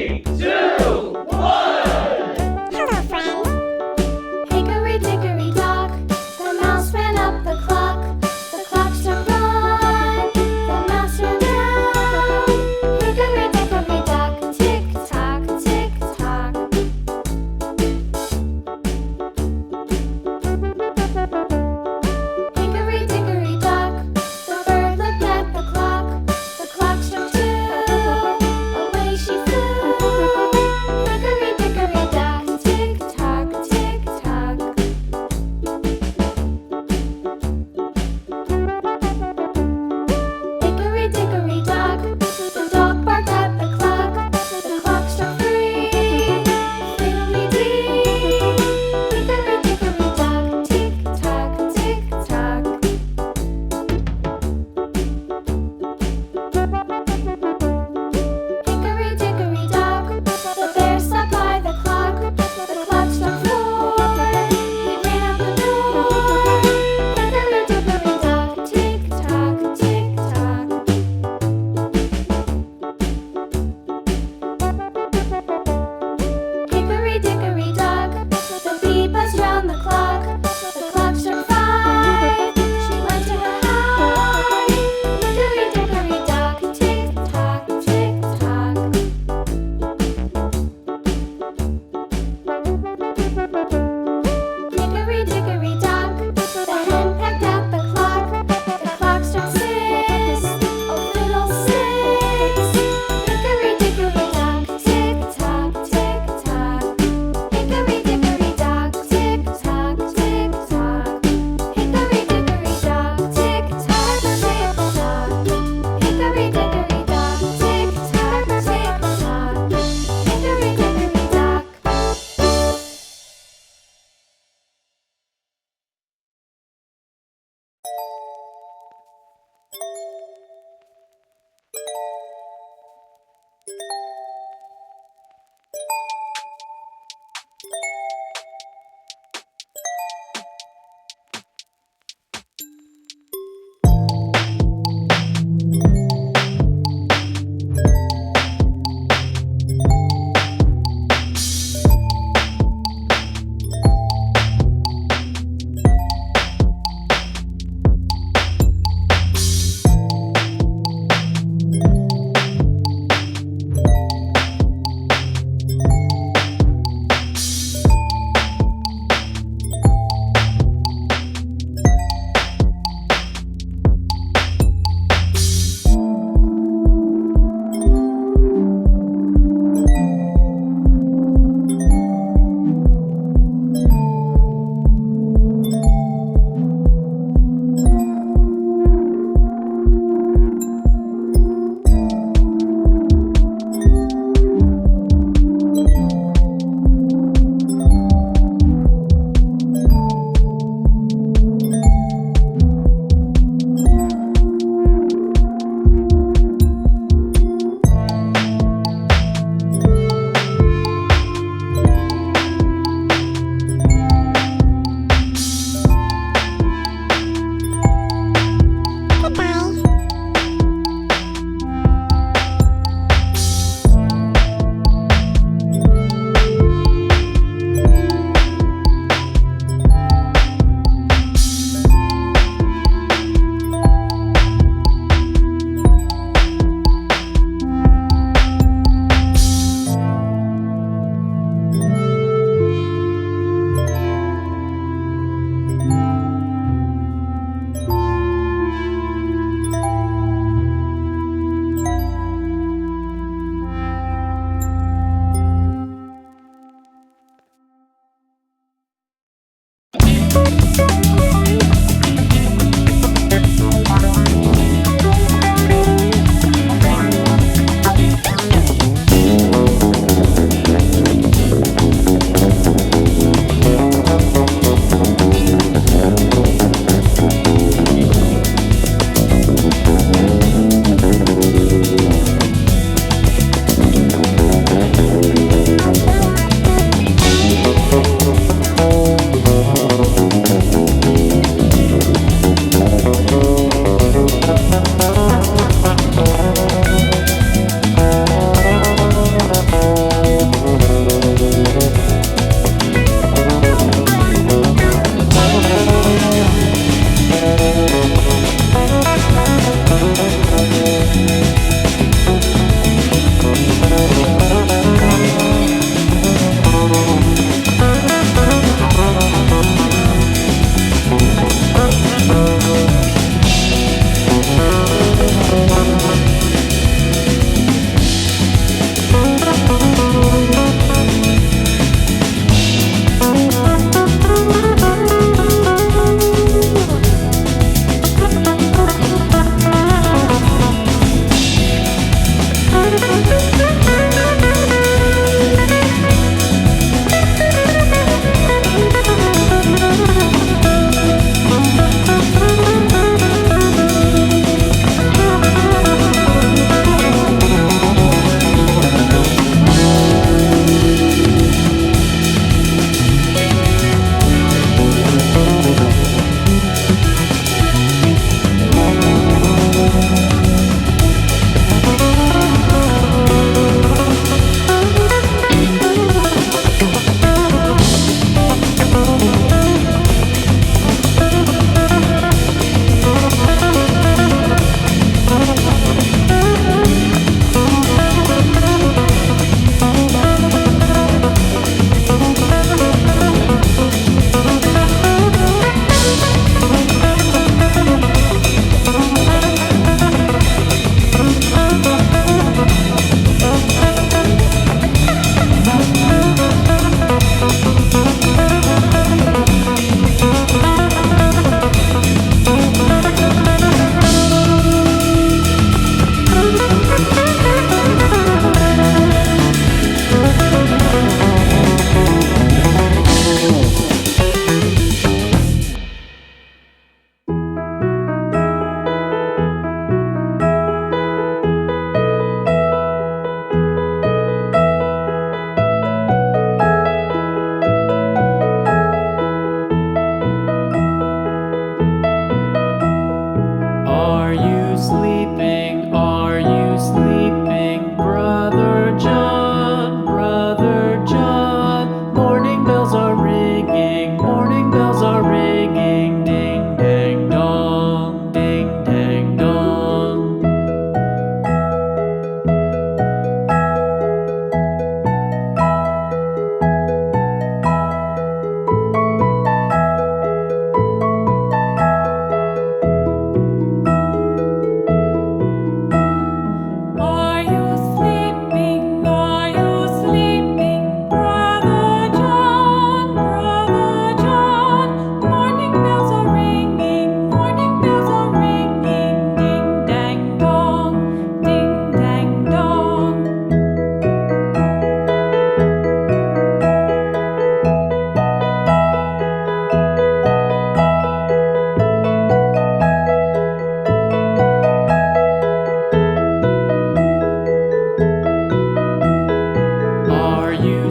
3, 2, 1. Hello, friend. Hickory dickory dock, the mouse ran up the clock. The clock struck one, the mouse ran down. Hickory dickory dock, tick tock, tick tock. Hickory dickory dock, the bird looked at the clock. The clock struck two, away she flew. Hickory dickory dock, tick tock, tick tock. Hickory dickory dock, the dog barked at the clock. The clock struck three, fiddly-dee. Hickory dickory dock, tick tock, tick tock. Hickory dickory dock, the bear sat by the clock. The clock struck four, he ran out the door. Hickory dickory dock, tick tock, tick tock. Hickory dickory dock, the bee buzzed round the clock. The clock struck five, she went to her hive. Hickory dickory dock, tick tock, tick tock. Hickory dickory dock, the hen pecked at the clock. The clock struck six, oh fiddlesticks. Hickory dickory dock, tick tock, tick tock. Hickory dickory dock, tick tock, tick tock. Hickory dickory dock, tick tock, tick tock. Hickory dickory dock, tick tock, tick tock. Hickory dickory dock.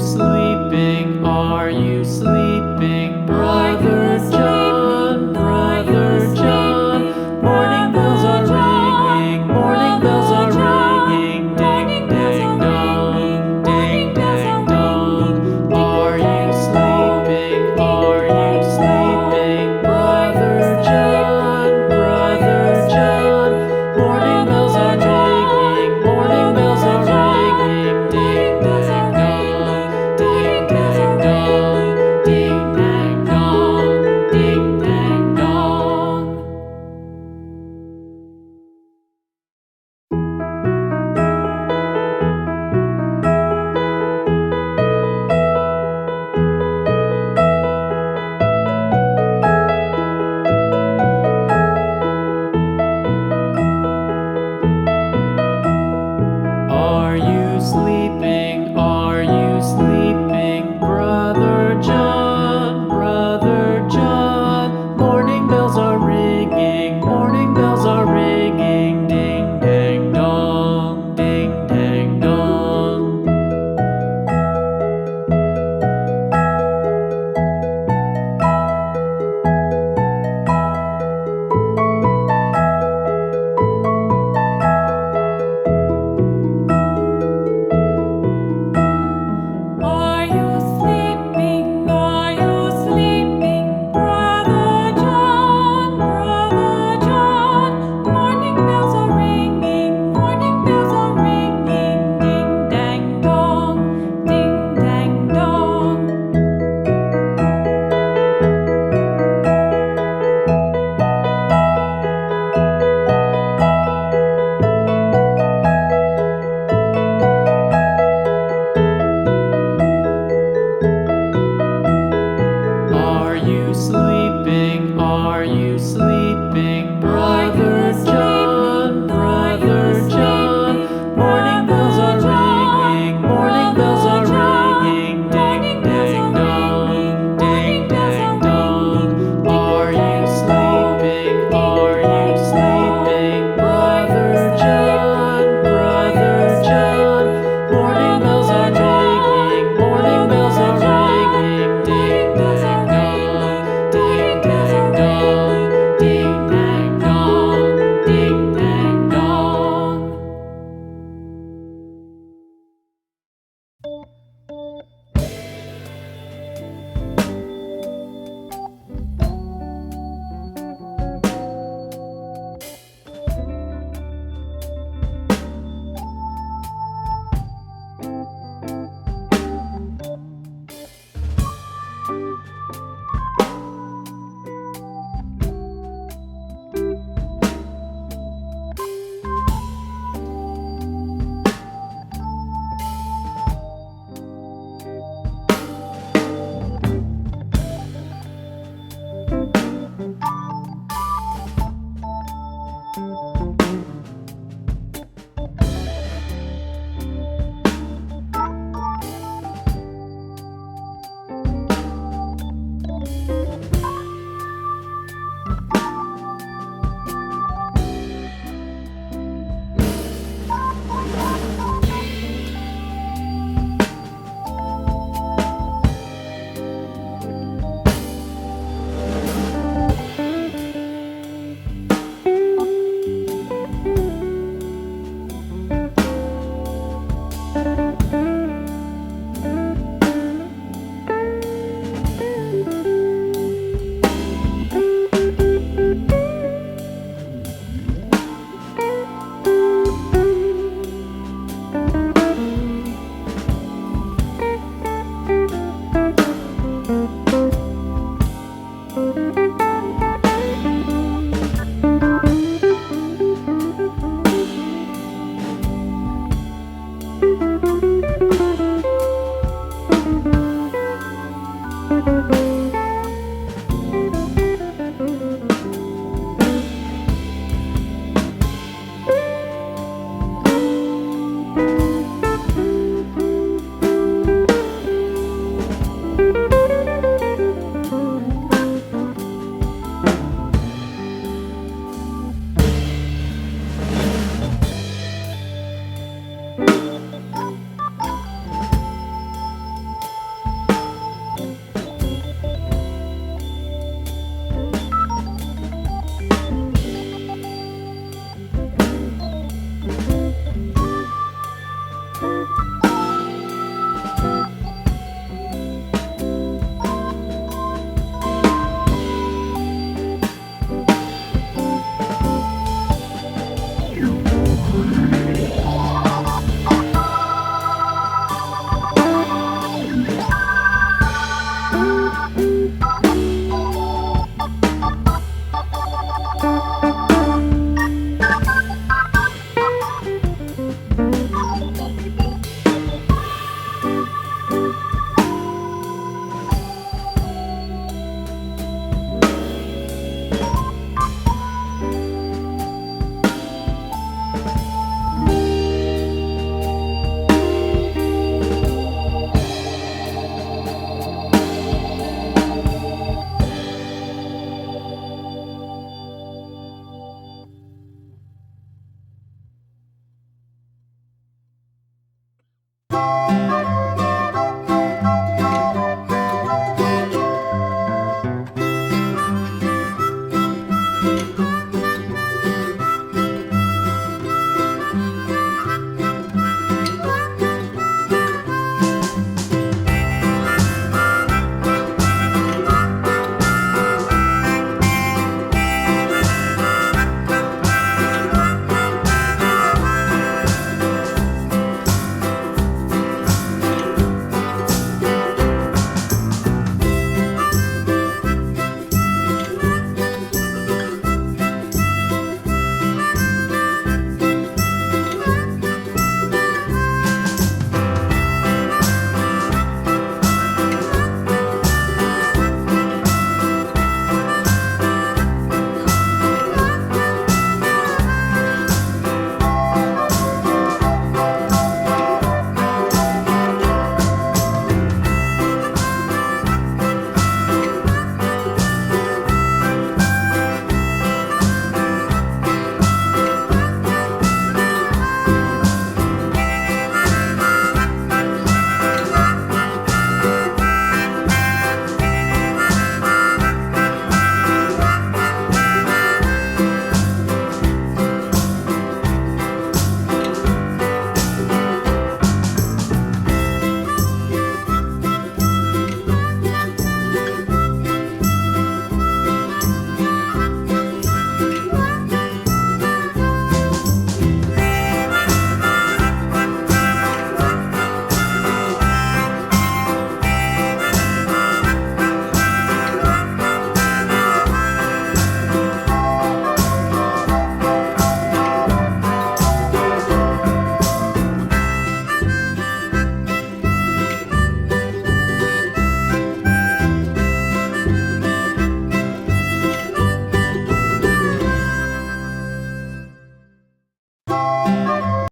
sleep.